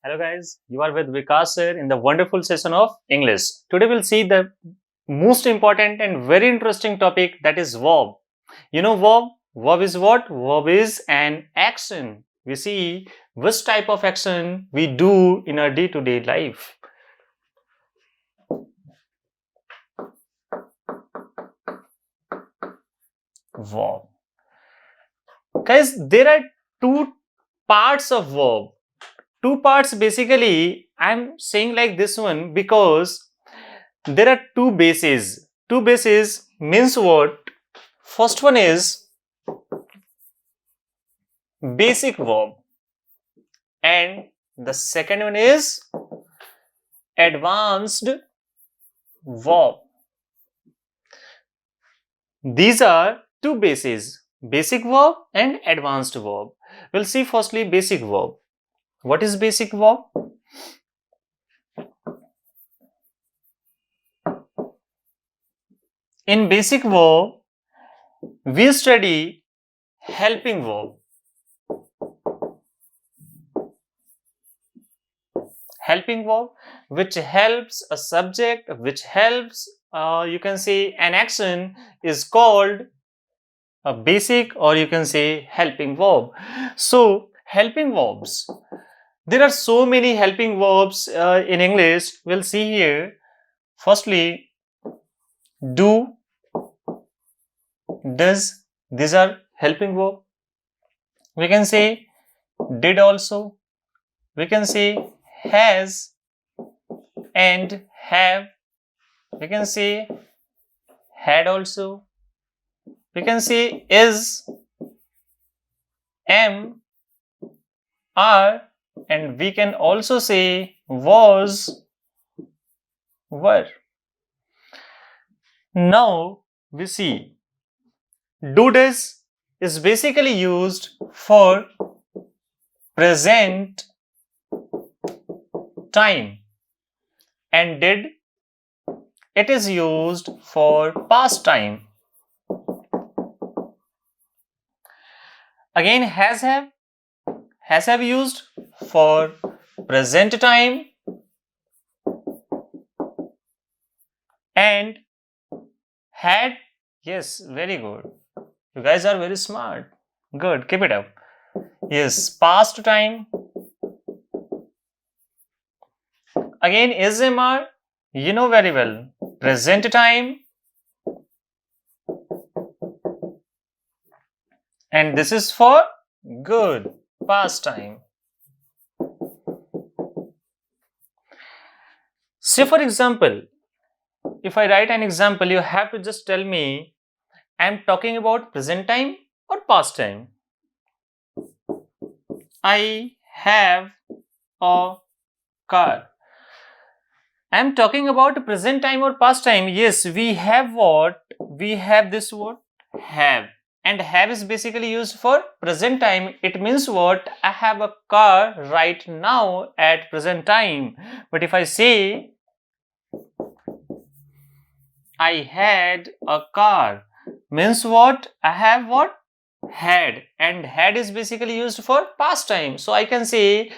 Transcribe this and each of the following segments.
Hello guys, you are with Vikas sir in the wonderful session of English. Today we'll see the most important and very interesting topic, that is verb. You know verb? Verb is what? Verb is an action. We see which type of action we do in our day-to-day life. Verb. Guys, there are two parts of verb. Two parts basically. I'm saying like this one because there are two bases. Two bases means what? First one is basic verb and the second one is advanced verb. These are two bases, basic verb and advanced verb. We'll see firstly basic verb. What is basic verb? In basic verb, we study helping verb. Helping verb which helps a subject, which helps you can say an action is called a basic, or you can say helping verb. So helping verbs, there are so many helping verbs in English. We'll see here. Firstly, do, does, these are helping verb. We can say did also. We can say has and have. We can say had also. We can say is, am, are, and we can also say was, were. Now we see do, does is basically used for present time, and did, it is used for past time. Again, has have used for present time, and had, yes, very good. You guys are very smart. Good, keep it up. Yes, past time. Again, is, am, are, you know very well. Present time. And this is for good, past time. Say for example, if I write an example, you have to just tell me, I'm talking about present time or past time. I have a car. I'm talking about present time or past time. Yes, we have what? We have this word, have. And have is basically used for present time. It means what? I have a car right now at present time. But if I say I had a car, means what? I have what? Had. And had is basically used for past time. So I can say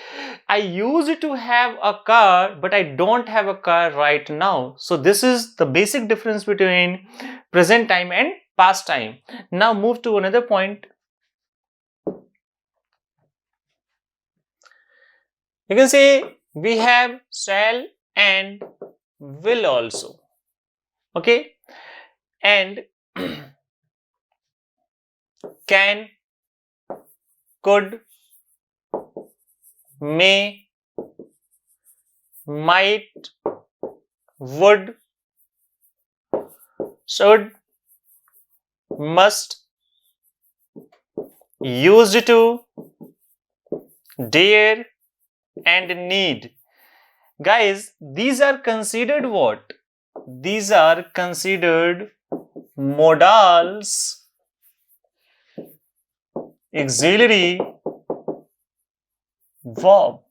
I used to have a car, but I don't have a car right now. So this is the basic difference between present time and past time. Now move to another point. You can say we have shall and will also. Okay, and can, could, may, might, would, should, must, used to, dare, and need. Guys, these are considered what? These are considered modals, auxiliary verb.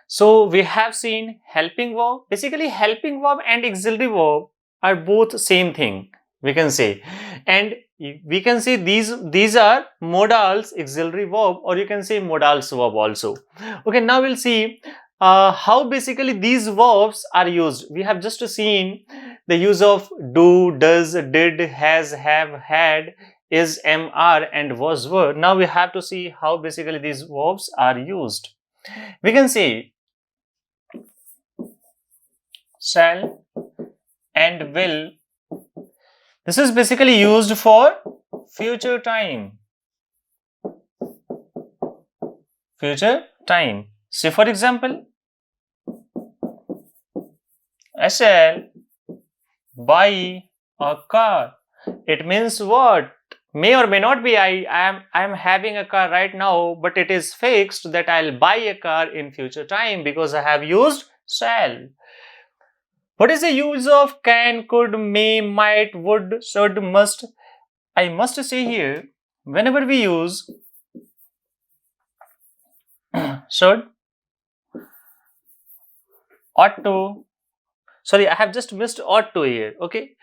So we have seen helping verb. Basically, helping verb and auxiliary verb are both same thing. we can say. And we can say these are modals auxiliary verb, or you can say modals verb also. Okay, now we'll see how basically these verbs are used. We have just seen the use of do, does, did, has, have, had, is, am, are, and was, were. Now we have to see how basically these verbs are used. We can say shall and will. This is basically used for future time. Future time. Say for example, I shall buy a car. It means what? May or may not be I am having a car right now, but it is fixed that I'll buy a car in future time because I have used shall. What is the use of can, could, may, might, would, should, must? I must say here, whenever we use should, ought to, sorry, I have just missed ought to here, okay?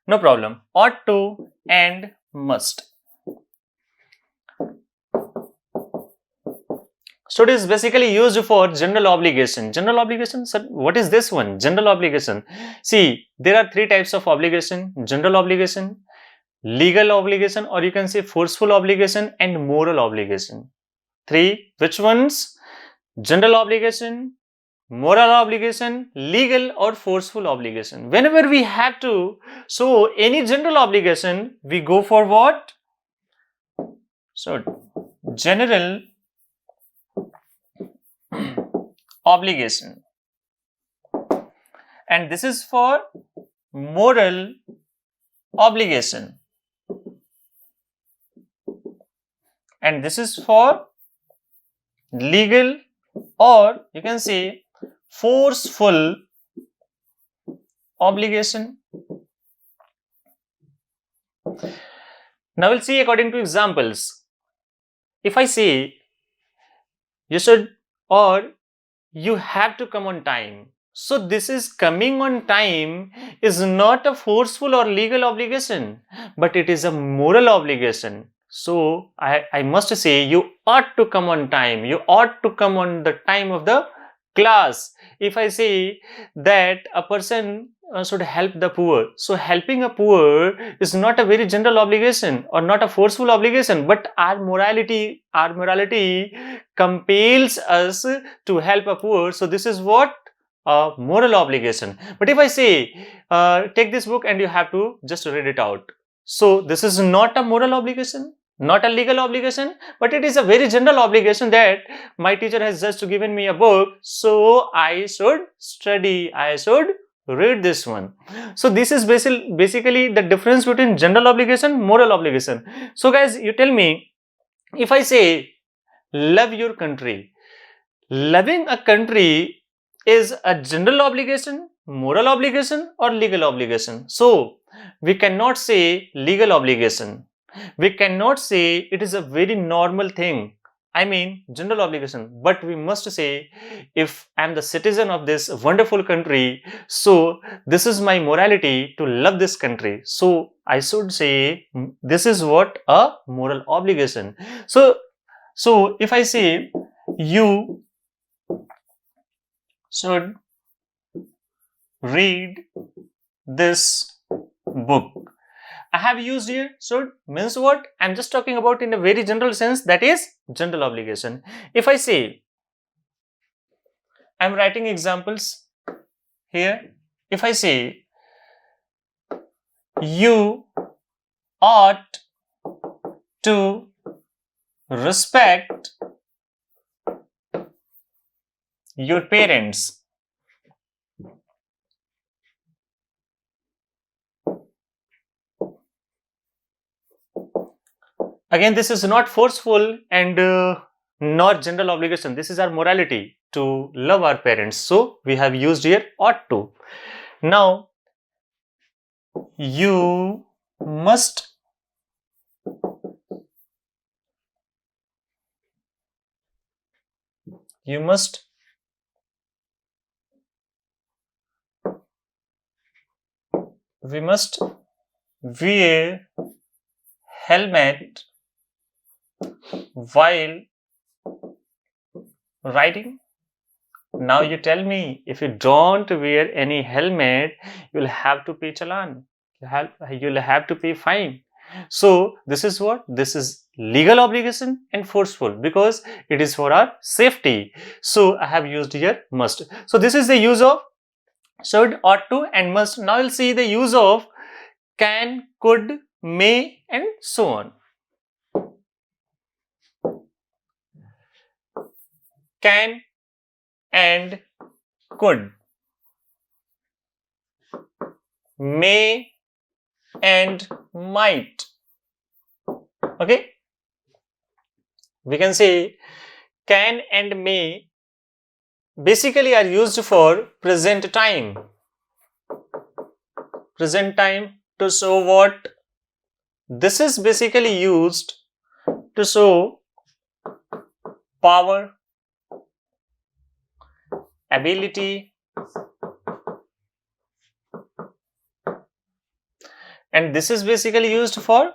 No problem. Ought to and must. Should is basically used for general obligation. General obligation, sir, what is this one? General obligation. See, there are three types of obligation: general obligation, legal obligation, or you can say forceful obligation, and moral obligation. Three, which ones? General obligation, moral obligation, legal or forceful obligation. Whenever we have to show any general obligation, we go for what? So, general obligation. And this is for moral obligation. And this is for legal, or you can say forceful obligation. Now we'll see according to examples. If I say you should or you have to come on time, so this is coming on time is not a forceful or legal obligation, but it is a moral obligation. So I must say you ought to come on time. You ought to come on the time of the class. If I say that a person should help the poor, so helping a poor is not a very general obligation or not a forceful obligation, but our morality compels us to help a poor. So this is what a moral obligation. But if I say take this book and you have to just read it out, so this is not a moral obligation, not a legal obligation, but it is a very general obligation that my teacher has just given me a book, so I should study, I should read this one. So this is basically the difference between general obligation, moral obligation. So guys, you tell me, if I say love your country, loving a country is a general obligation, moral obligation, or legal obligation? So we cannot say legal obligation. We cannot say it is a very normal thing. I mean general obligation, but we must say if I am the citizen of this wonderful country, so this is my morality to love this country. So I should say this is what a moral obligation. So if I say you should read this book, I have used here should means what? I am just talking about in a very general sense, that is general obligation. If I say, I am writing examples here. If I say you ought to respect your parents, again this is not forceful and not general obligation. This is our morality to love our parents. So we have used here ought to. Now you must we must wear helmet while riding. Now you tell me, if you don't wear any helmet, you'll have to pay challan. You'll have to pay fine. So this is what? This is legal obligation and forceful, because it is for our safety. So I have used here must. So this is the use of should, ought to and must. Now we'll see the use of can, could, may and so on. Can and could, may and might. Okay, we can say can and may basically are used for present time. Present time to show what? This is basically used to show power, ability, and this is basically used for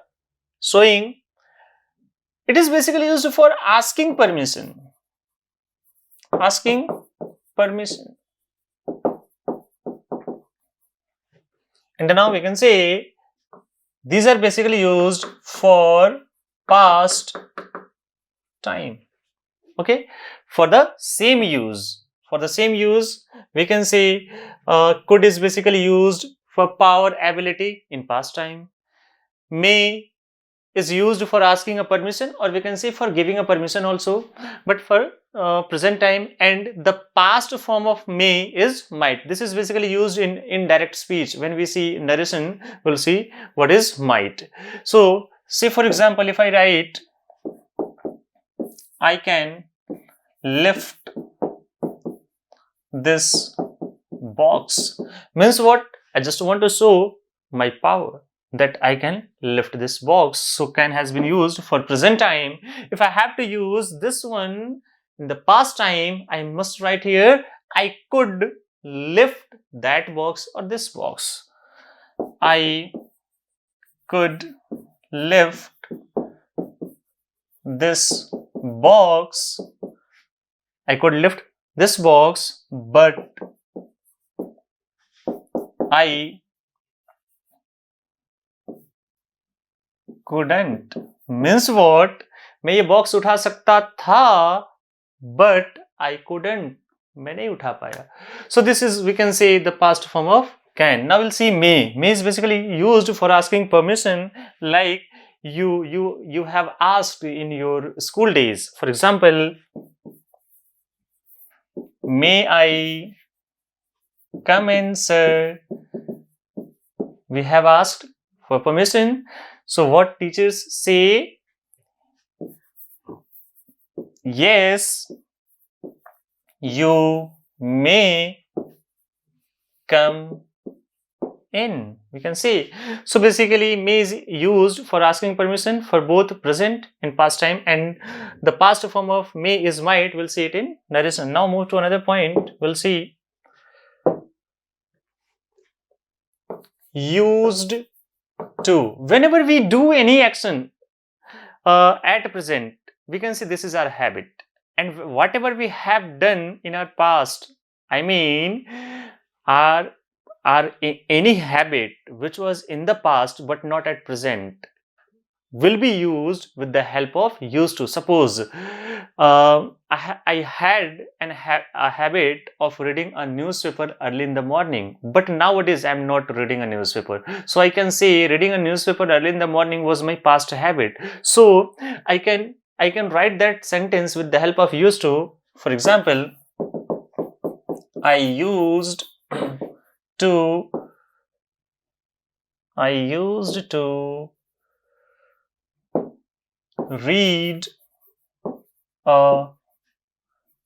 showing, it is basically used for asking permission. Asking permission. And now we can say these are basically used for past time. Okay, for the same use. For the same use, we can say could is basically used for power, ability in past time. May is used for asking a permission, or we can say for giving a permission also, but for present time. And the past form of may is might. This is basically used in indirect speech. When we see narration, we'll see what is might. So say for example, if I write I can lift this box, means what? I just want to show my power, that I can lift this box. So can has been used for present time. If I have to use this one in the past time, I must write here I could lift that box or this box. I could lift this box. I could lift this box, but I couldn't. Means what? मैं ये box उठा सकता था, but I couldn't. मैं नहीं उठा पाया. So this is, we can say, the past form of can. Now we'll see may. May is basically used for asking permission, like you have asked in your school days. For example, may I come in, sir? We have asked for permission. So what teachers say? Yes, you may come in. We can say. So basically may is used for asking permission for both present and past time, and the past form of may is might. We'll see it in narration. Now move to another point. We'll see used to. Whenever we do any action at present, we can say this is our habit, and whatever we have done in our past, I mean our any habit which was in the past but not at present, will be used with the help of used to. Suppose I had a habit of reading a newspaper early in the morning, but nowadays I am not reading a newspaper. So I can say reading a newspaper early in the morning was my past habit. So I can write that sentence with the help of used to. For example, I used to read a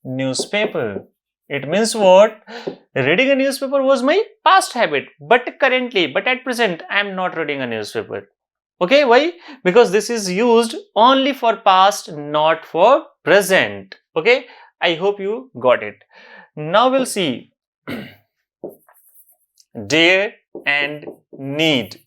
newspaper. It means what? Reading a newspaper was my past habit, but at present, I am not reading a newspaper. Okay, why? Because this is used only for past, not for present. Okay, I hope you got it. Now we'll see dare and need.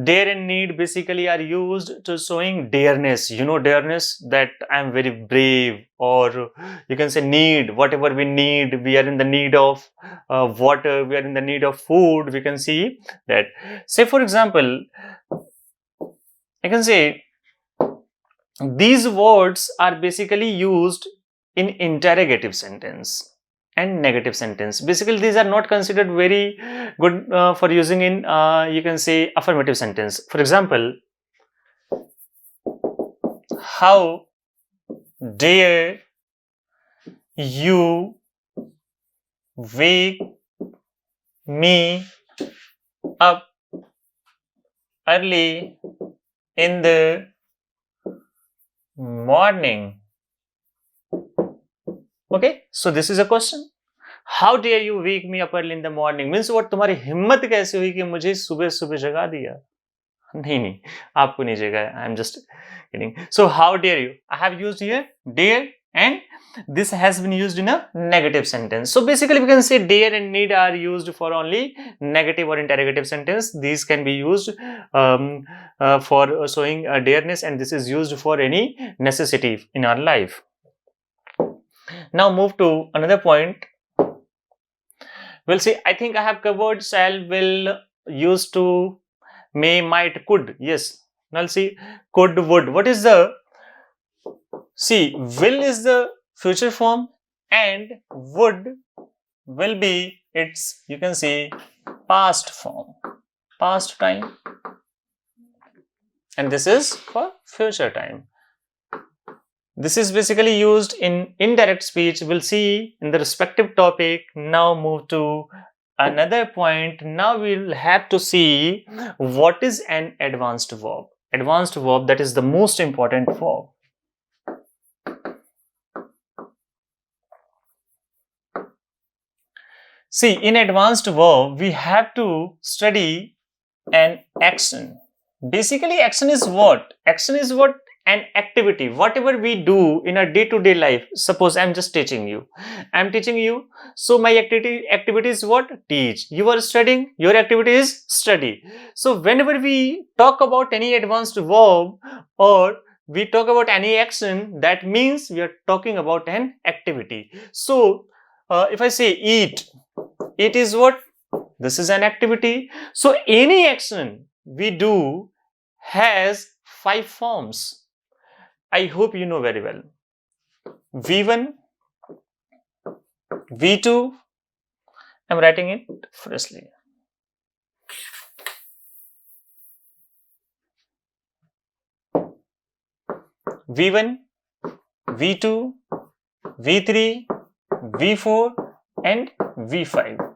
Dare and need basically are used to showing dareness. You know, dareness, that I am very brave, or you can say need, whatever we need. We are in the need of water, we are in the need of food. We can see that. Say, for example, I can say these words are basically used in interrogative sentence and negative sentence. Basically, these are not considered very good for using in, you can say, affirmative sentence. For example, how dare you wake me up early in the morning? Okay, so this is a question. How dare you wake me up early in the morning means what? तुम्हारी हिम्मत कैसे हुई कि मुझे सुबह सुबह जगा दिया? नहीं नहीं, आपको नहीं जगाया. I am just kidding. So how dare you? I have used here dare, and this has been used in a negative sentence. So basically we can say dare and need are used for only negative or interrogative sentence. These can be used for showing dareness, and this is used for any necessity in our life. Now move to another point. Well, see, I think I have covered shall, will, used to, may, might, could. Yes. Now see, could, would. What is the, see, will is the future form, and would will be its, you can say, past form, past time, and this is for future time. This is basically used in indirect speech. We'll see in the respective topic. Now move to another point. Now we'll have to see what is an advanced verb. Advanced verb, that is the most important verb. See, in advanced verb, we have to study an action. Basically, action is what? Action is what? An activity, whatever we do in our day-to-day life. Suppose I'm just teaching you. I'm teaching you. So my activity is what? Teach. You are studying. Your activity is study. So whenever we talk about any advanced verb or we talk about any action, that means we are talking about an activity. So if I say eat, it is what? This is an activity. So any action we do has 5 forms. I hope you know very well. V1, V2, I'm writing it firstly. V1, V2, V3, V4 and V5.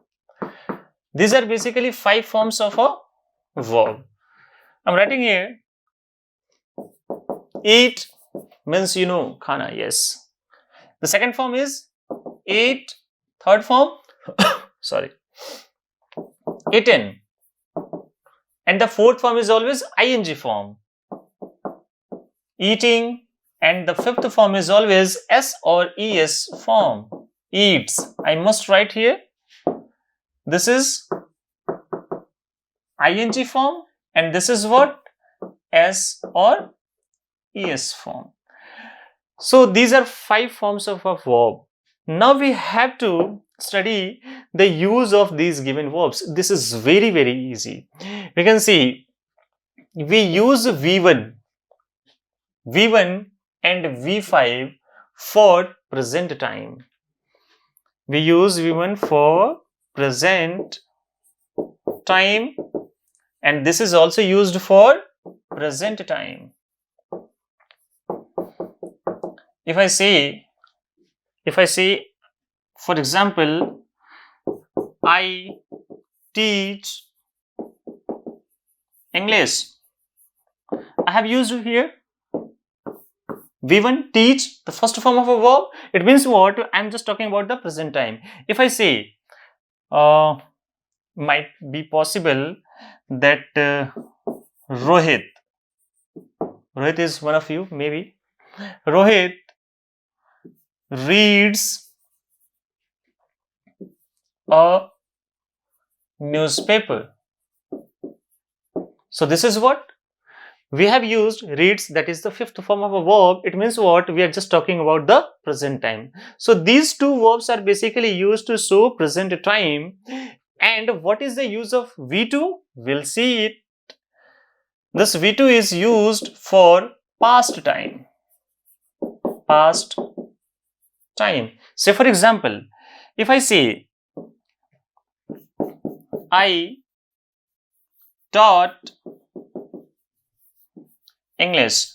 These are basically 5 forms of a verb. I'm writing here. Eat means, you know, khana, yes. The second form is ate. Third form, sorry, eaten. And the fourth form is always ing form, eating. And the fifth form is always s or es form, eats. I must write here. This is ing form, and this is what? S or es form. So these are 5 forms of a verb. Now we have to study the use of these given verbs. This is very, very easy. We can see we use V1 and V5 for present time. We use V1 for present time, and this is also used for present time. If I say, for example, I teach English, I have used here V1, teach, the first form of a verb. It means what? I'm just talking about the present time. If I say, might be possible that Rohit is one of you, maybe. Rohit reads a newspaper. So this is what we have used reads, that is the fifth form of a verb. It means what? We are just talking about the present time. So these two verbs are basically used to show present time. And what is the use of V2? We'll see it. This V2 is used for past time. Past time. Say for example, if I say, I taught English,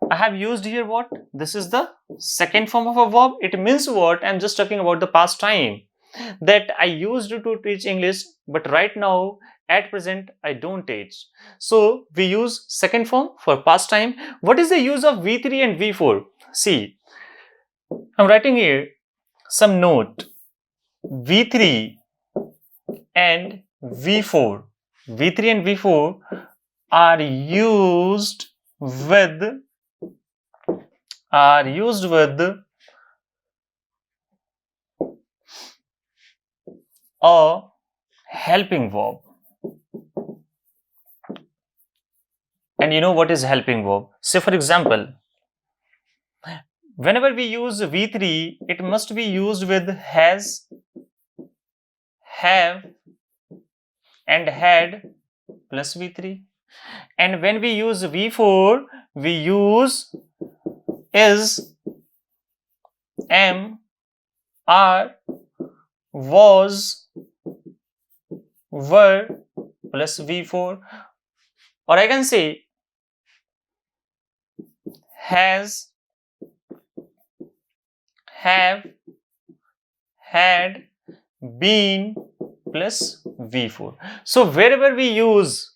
I have used here what? This is the second form of a verb. It means what? I'm just talking about the past time, that I used to teach English, but right now at present I don't teach. So we use second form for past time. What is the use of V3 and V4? See, I'm writing here some note. V3 and V4. V3 and V4 are used with a helping verb. And you know what is helping verb? Say for example, whenever we use V3, it must be used with has, have, and had plus V3. And when we use V4, we use is, am, are, was, were plus V4. Or I can say has, have, had, been plus V4. So wherever we use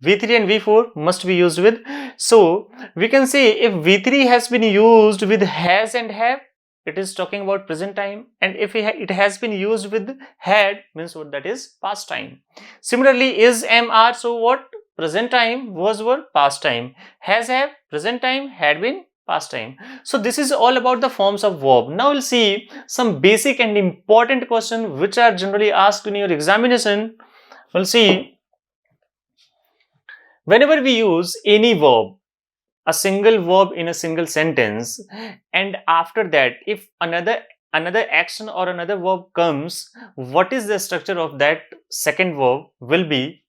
V3 and V4 must be used with. So we can say if V3 has been used with has and have, it is talking about present time. And if it has been used with had, means what? That is past time. Similarly, is, am, are, so what? Present time, was, were, past time. Has, have, present time, had been, past time. So this is all about the forms of verb. Now we'll see some basic and important questions which are generally asked in your examination. We'll see, whenever we use any verb, a single verb in a single sentence, and after that if another action or another verb comes, what is the structure of that second verb will be?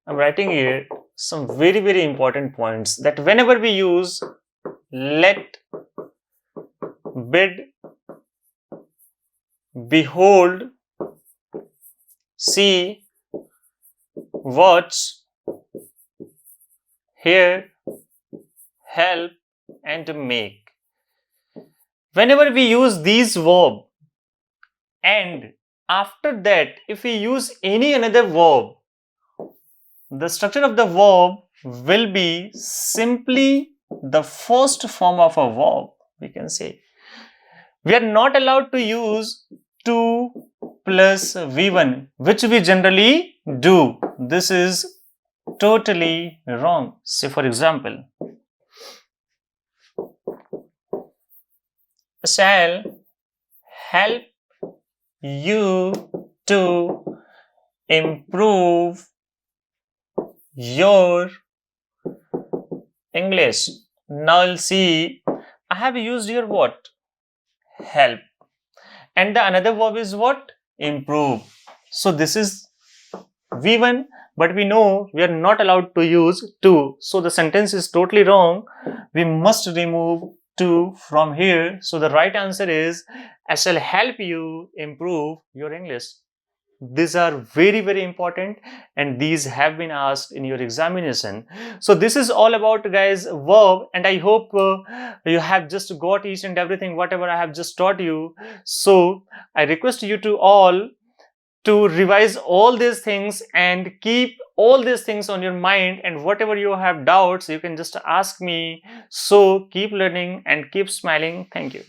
I'm writing here some very important points, that whenever we use let, bid, behold, see, watch, hear, help, and make. Whenever we use these verbs, and after that if we use any another verb, the structure of the verb will be simply the first form of a verb. We can say we are not allowed to use 2 plus V1, which we generally do. This is totally wrong. Say for example, shall help you to improve your English. Now you'll see I have used here what? Help. And the another verb is what? Improve. So this is V1, but we know we are not allowed to use 2. So the sentence is totally wrong. We must remove 2 from here. So the right answer is I shall help you improve your English. These are very important, and these have been asked in your examination. So this is all about, guys, verb, and I hope you have just got each and everything whatever I have just taught you. So I request you to all to revise all these things and keep all these things on your mind, and whatever you have doubts you can just ask me. So keep learning and keep smiling. Thank you.